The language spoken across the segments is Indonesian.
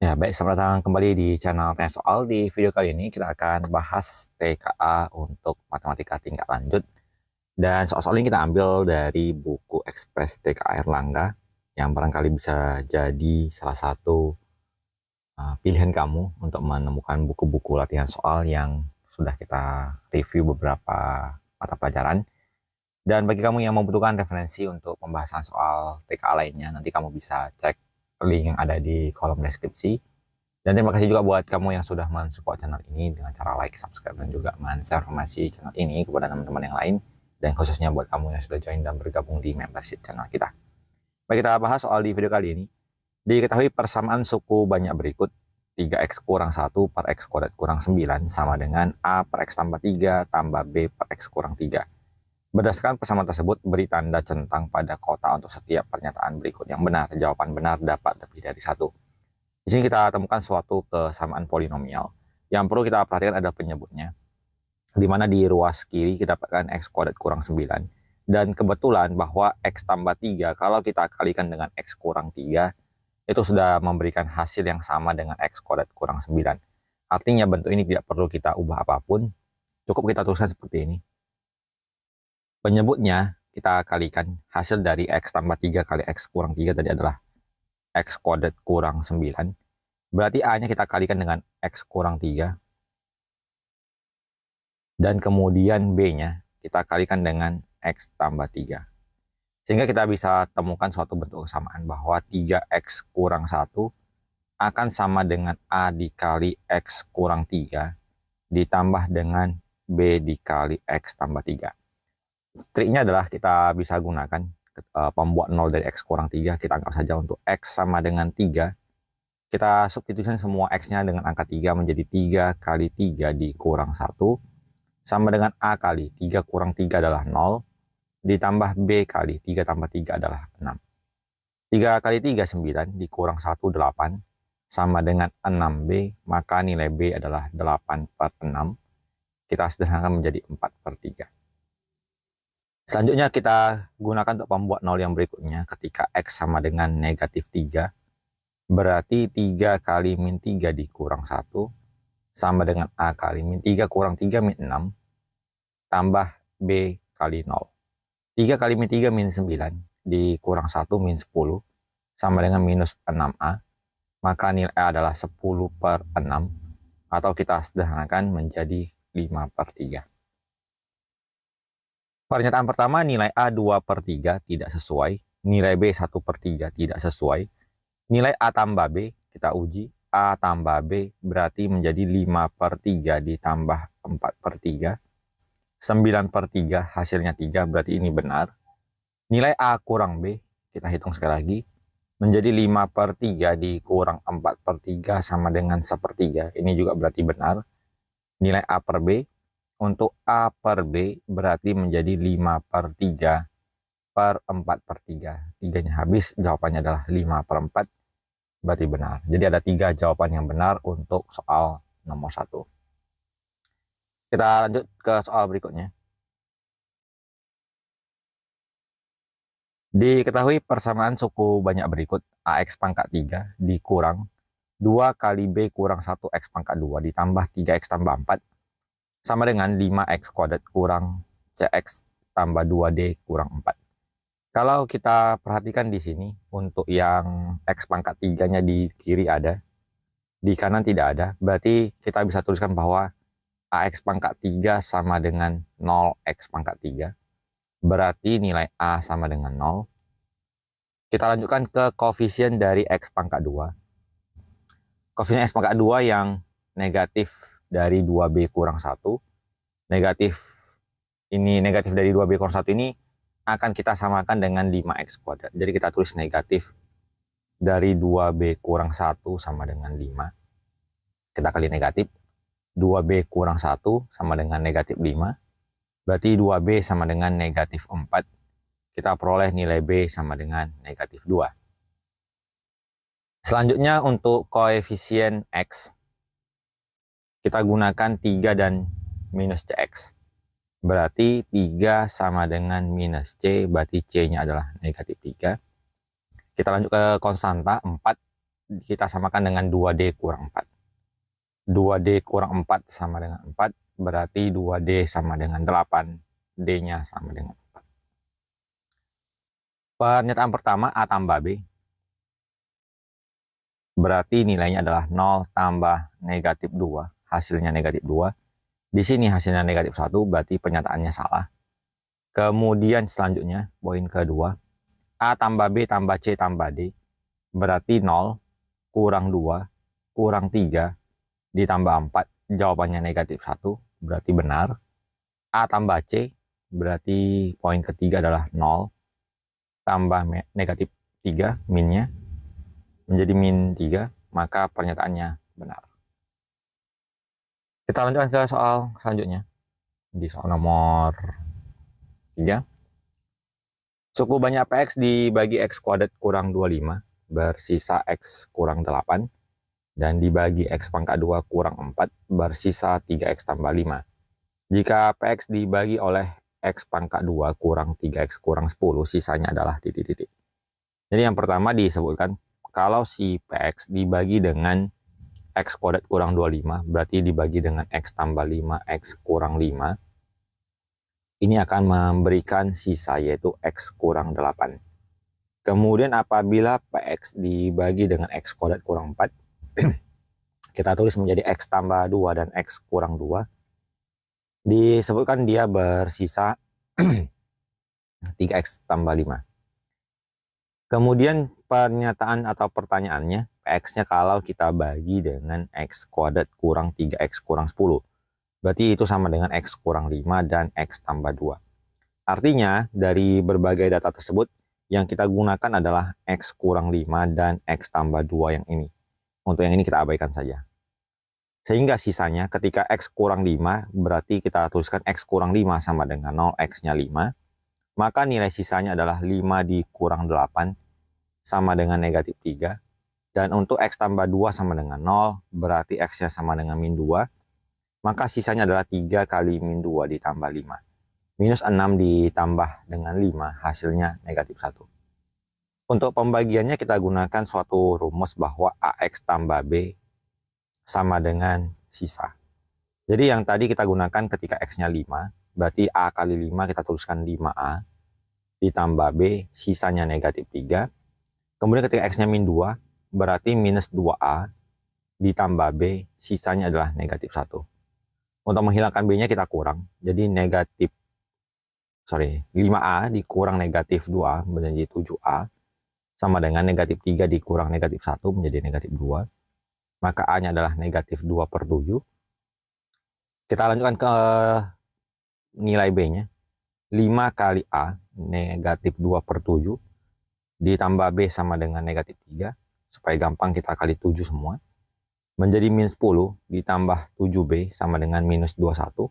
Ya, baik, selamat datang kembali di channel Tanya Soal. Di video kali ini kita akan bahas TKA untuk matematika tingkat lanjut. Dan soal-soal ini kita ambil dari buku Ekspres TKA Erlangga, yang barangkali bisa jadi salah satu pilihan kamu untuk menemukan buku-buku latihan soal yang sudah kita review beberapa mata pelajaran. Dan bagi kamu yang membutuhkan referensi untuk pembahasan soal TKA lainnya, nanti kamu bisa cek link yang ada di kolom deskripsi. Dan terima kasih juga buat kamu yang sudah mensupport channel ini dengan cara like, subscribe, dan juga men-share informasi channel ini kepada teman-teman yang lain. Dan khususnya buat kamu yang sudah join dan bergabung di membership channel kita. Baik, kita bahas soal di video kali ini. Diketahui persamaan suku banyak berikut. 3x kurang 1 per x kuadrat kurang 9 sama dengan a per x tambah 3 tambah b per x kurang 3. Berdasarkan persamaan tersebut, beri tanda centang pada kotak untuk setiap pernyataan berikut yang benar. Jawaban benar dapat lebih dari 1. Di sini kita temukan suatu kesamaan polinomial. Yang perlu kita perhatikan ada penyebutnya, di mana di ruas kiri kita dapatkan x kuadrat kurang 9. Dan kebetulan bahwa x tambah 3, kalau kita kalikan dengan x kurang 3, itu sudah memberikan hasil yang sama dengan x kuadrat kurang 9. Artinya bentuk ini tidak perlu kita ubah apapun, cukup kita tuliskan seperti ini. Penyebutnya kita kalikan, hasil dari x tambah 3 kali x kurang 3 tadi adalah x kuadrat kurang 9. Berarti A-nya kita kalikan dengan x kurang 3. Dan kemudian B-nya kita kalikan dengan x tambah 3. Sehingga kita bisa temukan suatu bentuk kesamaan bahwa 3x kurang 1 akan sama dengan A dikali x kurang 3 ditambah dengan B dikali x tambah 3. Triknya adalah kita bisa gunakan pembuat 0 dari x kurang 3. Kita anggap saja untuk x sama dengan 3. Kita substitusikan semua x-nya dengan angka 3 menjadi 3 kali 3 dikurang 1 sama dengan A kali 3 kurang 3 adalah 0 ditambah B kali 3 tambah 3 adalah 6. 3 kali 3 9 dikurang 1 8 sama dengan 6B, maka nilai B adalah 8 per 6. Kita sederhanakan menjadi 4 per 3. Selanjutnya kita gunakan untuk pembuat 0 yang berikutnya. Ketika X sama dengan negatif 3, berarti 3 kali min 3 dikurang 1 sama dengan A kali min 3 kurang 3 min 6 tambah B kali 0. 3 kali min 3 min 9 dikurang 1 min 10 sama dengan minus 6A. Maka nilai A adalah 10 per 6 atau kita sederhanakan menjadi 5 per 3. Pernyataan pertama, nilai A 2 per 3 tidak sesuai. Nilai B 1 per 3 tidak sesuai. Nilai A tambah B kita uji. A tambah B berarti menjadi 5 per 3 ditambah 4 per 3. 9 per 3 hasilnya 3, berarti ini benar. Nilai A kurang B, kita hitung sekali lagi, menjadi 5 per 3 dikurang 4 per 3 sama dengan 1/3. Ini juga berarti benar. Nilai A per B, untuk A per B berarti menjadi 5 per 3 per 4 per 3. 3-nya habis, jawabannya adalah 5 per 4, berarti benar. Jadi ada 3 jawaban yang benar untuk soal nomor 1. Kita lanjut ke soal berikutnya. Diketahui persamaan suku banyak berikut. AX pangkat 3 dikurang 2 kali B kurang 1X pangkat 2 ditambah 3X tambah 4 sama dengan 5X kuadrat kurang CX tambah 2D kurang 4. Kalau kita perhatikan di sini, untuk yang X pangkat 3-nya di kiri ada, di kanan tidak ada, berarti kita bisa tuliskan bahwa AX pangkat 3 sama dengan 0X pangkat 3. Berarti nilai A sama dengan 0. Kita lanjutkan ke koefisien dari X pangkat 2. Koefisien X pangkat 2 yang negatif dari 2B kurang 1. Negatif dari 2B kurang 1 ini akan kita samakan dengan 5X kuadrat. Jadi kita tulis negatif dari 2B kurang 1 sama dengan 5. Kita kali negatif. 2B kurang 1 sama dengan negatif 5. Berarti 2B sama dengan negatif 4. Kita peroleh nilai B sama dengan negatif 2. Selanjutnya untuk koefisien X, kita gunakan 3 dan minus CX. Berarti 3 sama dengan minus C, berarti C-nya adalah negatif 3. Kita lanjut ke konstanta 4 kita samakan dengan 2D kurang 4. 2D kurang 4 sama dengan 4, berarti 2D sama dengan 8, D-nya sama dengan 4. Pernyataan pertama A tambah B, berarti nilainya adalah 0 tambah negatif 2, hasilnya negatif 2. Di sini hasilnya negatif 1, berarti pernyataannya salah. Kemudian selanjutnya, poin kedua, A tambah B tambah C tambah D, berarti 0 kurang 2 kurang 3 ditambah 4, jawabannya negatif 1, berarti benar. A tambah C, berarti poin ketiga adalah 0 tambah negatif 3, minnya menjadi min 3, maka pernyataannya benar. Kita lanjutkan ke soal selanjutnya. Di soal nomor 3. Suku banyak PX dibagi X kuadrat kurang 25, bersisa X kurang 8, dan dibagi X pangkat 2 kurang 4, bersisa 3X tambah 5. Jika PX dibagi oleh X pangkat 2 kurang 3X kurang 10, sisanya adalah titik-titik. Jadi yang pertama disebutkan, kalau si PX dibagi dengan X kuadrat kurang 25, berarti dibagi dengan X tambah 5, X kurang 5. Ini akan memberikan sisa, yaitu X kurang 8. Kemudian apabila PX dibagi dengan X kuadrat kurang 4, kita tulis menjadi X tambah 2 dan X kurang 2. Disebutkan dia bersisa 3X tambah 5. Kemudian pernyataan atau pertanyaannya, PX-nya kalau kita bagi dengan X kuadrat kurang 3X kurang 10. Berarti itu sama dengan X kurang 5 dan X tambah 2. Artinya dari berbagai data tersebut, yang kita gunakan adalah X kurang 5 dan X tambah 2 yang ini. Untuk yang ini kita abaikan saja. Sehingga sisanya ketika X kurang 5, berarti kita tuliskan X kurang 5 sama dengan 0, X-nya 5. Maka nilai sisanya adalah 5 dikurang 8 sama dengan negatif 3. Dan untuk X tambah 2 sama dengan 0, berarti X-nya sama dengan min 2. Maka sisanya adalah 3 kali min 2 ditambah 5. Minus 6 ditambah dengan 5, hasilnya negatif 1. Untuk pembagiannya kita gunakan suatu rumus bahwa AX tambah B sama dengan sisa. Jadi yang tadi kita gunakan ketika X-nya 5, berarti A kali 5 kita tuliskan 5A, ditambah B, sisanya negatif 3. Kemudian ketika X-nya min 2, berarti minus 2A, ditambah B, sisanya adalah negatif 1. Untuk menghilangkan B-nya kita kurang, jadi 5A dikurang negatif 2 menjadi 7A, sama dengan negatif 3 dikurang negatif 1 menjadi negatif 2. Maka A-nya adalah negatif 2 per 7. Kita lanjutkan ke nilai B-nya. 5 kali A, negatif 2 per 7, ditambah B sama dengan negatif 3. Supaya gampang kita kali 7 semua. Menjadi min 10 ditambah 7B sama dengan minus 21.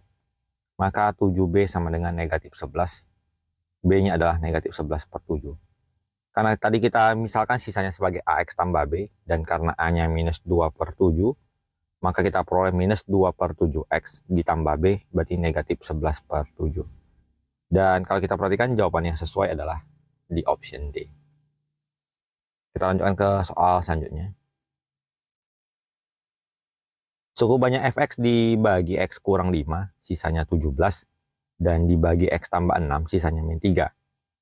Maka 7B sama dengan negatif 11. B-nya adalah negatif 11 per 7. Karena tadi kita misalkan sisanya sebagai AX tambah B, dan karena A-nya minus 2 per 7, maka kita peroleh minus 2 per 7X ditambah B, berarti negatif 11 per 7. Dan kalau kita perhatikan jawaban yang sesuai adalah di option D. Kita lanjutkan ke soal selanjutnya. Suku banyak fx dibagi x kurang 5, sisanya 17, dan dibagi x tambah 6, sisanya min 3.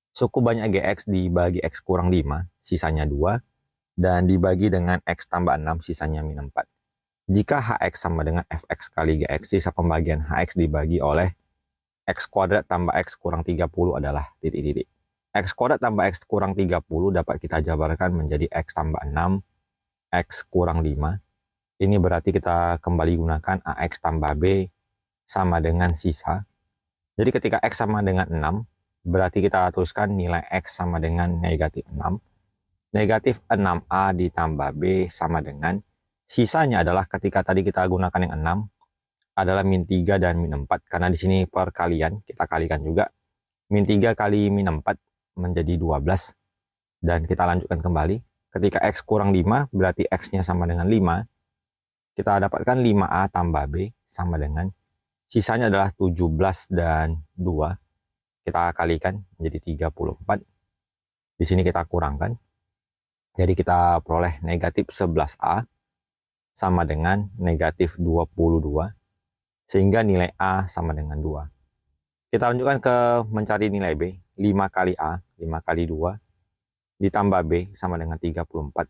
Suku banyak gx dibagi x kurang 5, sisanya 2, dan dibagi dengan x tambah 6, sisanya min 4. Jika hx sama dengan fx kali gx, sisa pembagian hx dibagi oleh x kuadrat tambah x kurang 30 adalah titik-titik. X kuadrat tambah X kurang 30 dapat kita jabarkan menjadi X tambah 6, X kurang 5. Ini berarti kita kembali gunakan AX tambah B sama dengan sisa. Jadi ketika X sama dengan 6, berarti kita tuliskan nilai X sama dengan negatif 6. Negatif 6A ditambah B sama dengan, sisanya adalah ketika tadi kita gunakan yang 6, adalah min 3 dan min 4. Karena di sini perkalian, kita kalikan juga. Min 3 kali min 4 menjadi 12, dan kita lanjutkan kembali. Ketika X kurang 5, berarti X-nya sama dengan 5. Kita dapatkan 5A tambah B sama dengan, sisanya adalah 17 dan 2. Kita kalikan menjadi 34. Di sini kita kurangkan. Jadi kita peroleh negatif 11A sama dengan negatif 22, sehingga nilai A sama dengan 2. Kita lanjutkan ke mencari nilai B. 5 kali A, 5 kali 2, ditambah B sama dengan 34.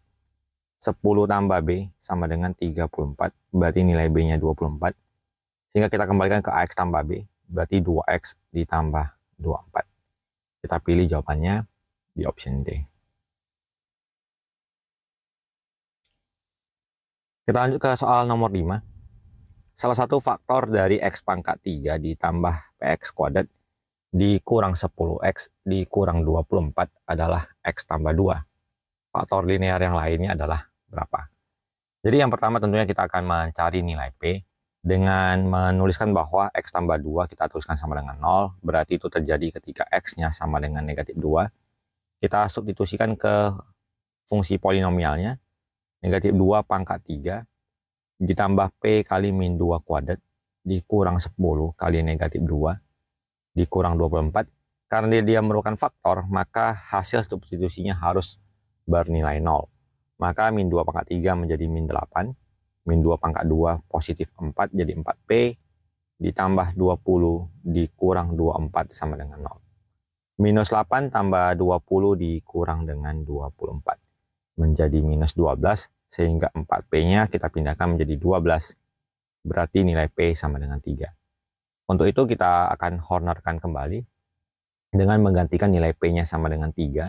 10 tambah B sama dengan 34, berarti nilai B-nya 24. Sehingga kita kembalikan ke AX tambah B, berarti 2X ditambah 24. Kita pilih jawabannya di option D. Kita lanjut ke soal nomor 5. Salah satu faktor dari X pangkat 3 ditambah PX kuadrat dikurang 10X dikurang 24 adalah X tambah 2. Faktor linear yang lainnya adalah berapa? Jadi yang pertama tentunya kita akan mencari nilai P dengan menuliskan bahwa X tambah 2 kita tuliskan sama dengan 0. Berarti itu terjadi ketika X-nya sama dengan negatif 2. Kita substitusikan ke fungsi polinomialnya. Negatif 2 pangkat 3 ditambah P kali min 2 kuadrat dikurang 10 kali negatif 2 dikurang 24. Karena dia merupakan faktor, maka hasil substitusinya harus bernilai 0. Maka min 2 pangkat 3 menjadi min 8. Min 2 pangkat 2 positif 4 jadi 4P ditambah 20 dikurang 24 sama dengan 0. Minus 8 tambah 20 dikurang dengan 24 menjadi minus 12, sehingga 4P-nya kita pindahkan menjadi 12. Berarti nilai P sama dengan 3. Untuk itu kita akan honorkan kembali dengan menggantikan nilai P-nya sama dengan 3.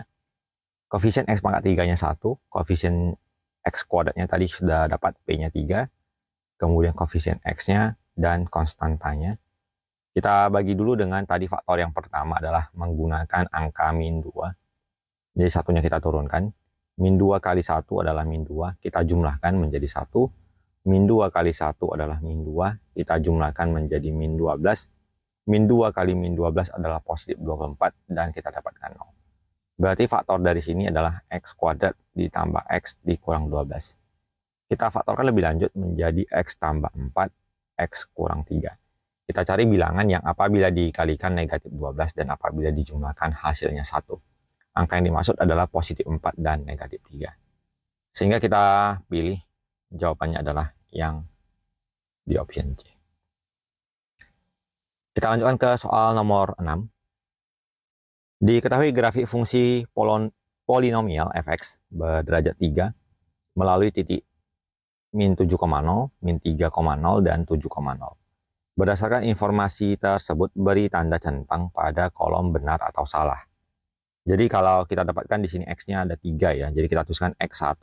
Koefisien X pangkat 3-nya 1, koefisien X kuadratnya tadi sudah dapat P-nya 3, kemudian koefisien X-nya dan konstantanya. Kita bagi dulu dengan tadi faktor yang pertama adalah menggunakan angka min 2. Jadi satunya kita turunkan. Min 2 kali 1 adalah min 2, kita jumlahkan menjadi 1. Min 2 kali 1 adalah min 2, kita jumlahkan menjadi min 12. Min 2 kali min 12 adalah positif 24, dan kita dapatkan 0. Berarti faktor dari sini adalah X kuadrat ditambah X dikurang 12. Kita faktorkan lebih lanjut menjadi X tambah 4, X kurang 3. Kita cari bilangan yang apabila dikalikan negatif 12 dan apabila dijumlahkan hasilnya 1. Angka yang dimaksud adalah positif 4 dan negatif 3. Sehingga kita pilih jawabannya adalah yang di option C. Kita lanjutkan ke soal nomor 6. Diketahui grafik fungsi polinomial fx berderajat 3 melalui titik min 7,0, min 3,0, dan 7,0. Berdasarkan informasi tersebut, beri tanda centang pada kolom benar atau salah. Jadi kalau kita dapatkan di sini X-nya ada 3 ya. Jadi kita tuliskan X1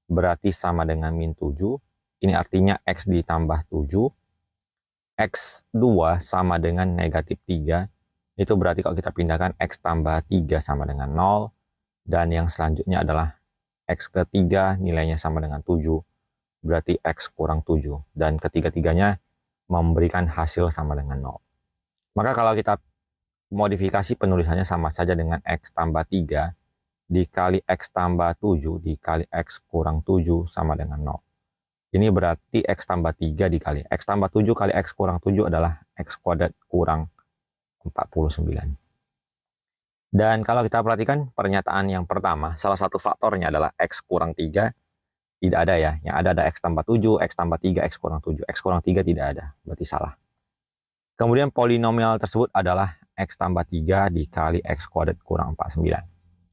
berarti sama dengan min 7. Ini artinya X ditambah 7. X2 sama dengan negatif 3. Itu berarti kalau kita pindahkan X tambah 3 sama dengan 0. Dan yang selanjutnya adalah X ketiga nilainya sama dengan 7. Berarti X kurang 7. Dan ketiga-tiganya memberikan hasil sama dengan 0. Maka kalau kita modifikasi penulisannya sama saja dengan X tambah 3 dikali X tambah 7 dikali X kurang 7 sama dengan 0. Ini berarti X tambah 3 dikali X tambah 7 kali X kurang 7 adalah X kuadrat kurang 49. Dan kalau kita perhatikan pernyataan yang pertama, salah satu faktornya adalah X kurang 3. Tidak ada ya, yang ada X tambah 7, X tambah 3, X kurang 7. X kurang 3 tidak ada, berarti salah. Kemudian polinomial tersebut adalah X tambah 3 dikali X kuadrat kurang 49.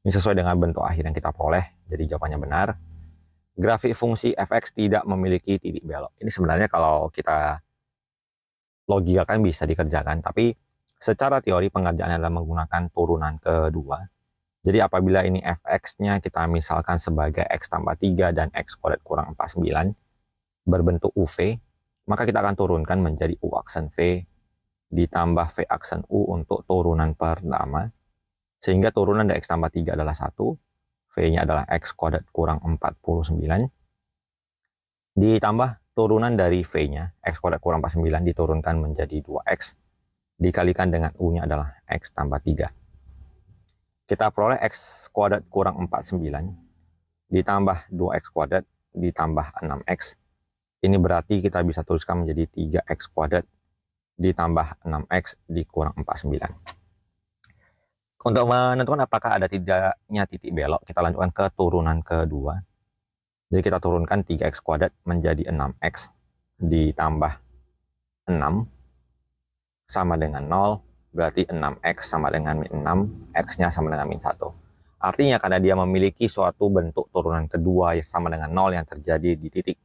Ini sesuai dengan bentuk akhir yang kita peroleh, jadi jawabannya benar. Grafik fungsi fx tidak memiliki titik belok. Ini sebenarnya kalau kita logikakan bisa dikerjakan, tapi secara teori pengerjaannya adalah menggunakan turunan kedua. Jadi apabila ini fx-nya kita misalkan sebagai X tambah 3 dan X kuadrat kurang 49 berbentuk UV, maka kita akan turunkan menjadi U aksen V ditambah V aksen U untuk turunan pertama, sehingga turunan dari X tambah 3 adalah 1, V-nya adalah X kuadrat kurang 49, ditambah turunan dari V-nya, X kuadrat kurang 49 diturunkan menjadi 2X, dikalikan dengan U-nya adalah X tambah 3. Kita peroleh X kuadrat kurang 49, ditambah 2X kuadrat, ditambah 6X. Ini berarti kita bisa tuliskan menjadi 3X kuadrat, ditambah 6X dikurang 49. Untuk menentukan apakah ada tidaknya titik belok, kita lanjutkan ke turunan kedua. Jadi kita turunkan 3x kuadrat menjadi 6x ditambah 6 sama dengan 0, berarti 6x sama dengan min 6, x-nya sama dengan min 1. Artinya karena dia memiliki suatu bentuk turunan kedua yang sama dengan 0 yang terjadi di titik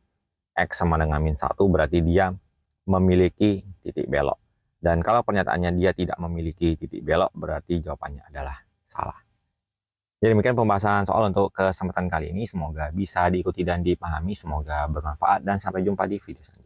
x sama dengan min 1, berarti dia memiliki titik belok. Dan kalau pernyataannya dia tidak memiliki titik belok, berarti jawabannya adalah salah. Jadi demikian pembahasan soal untuk kesempatan kali ini. Semoga bisa diikuti dan dipahami, semoga bermanfaat, dan sampai jumpa di video selanjutnya.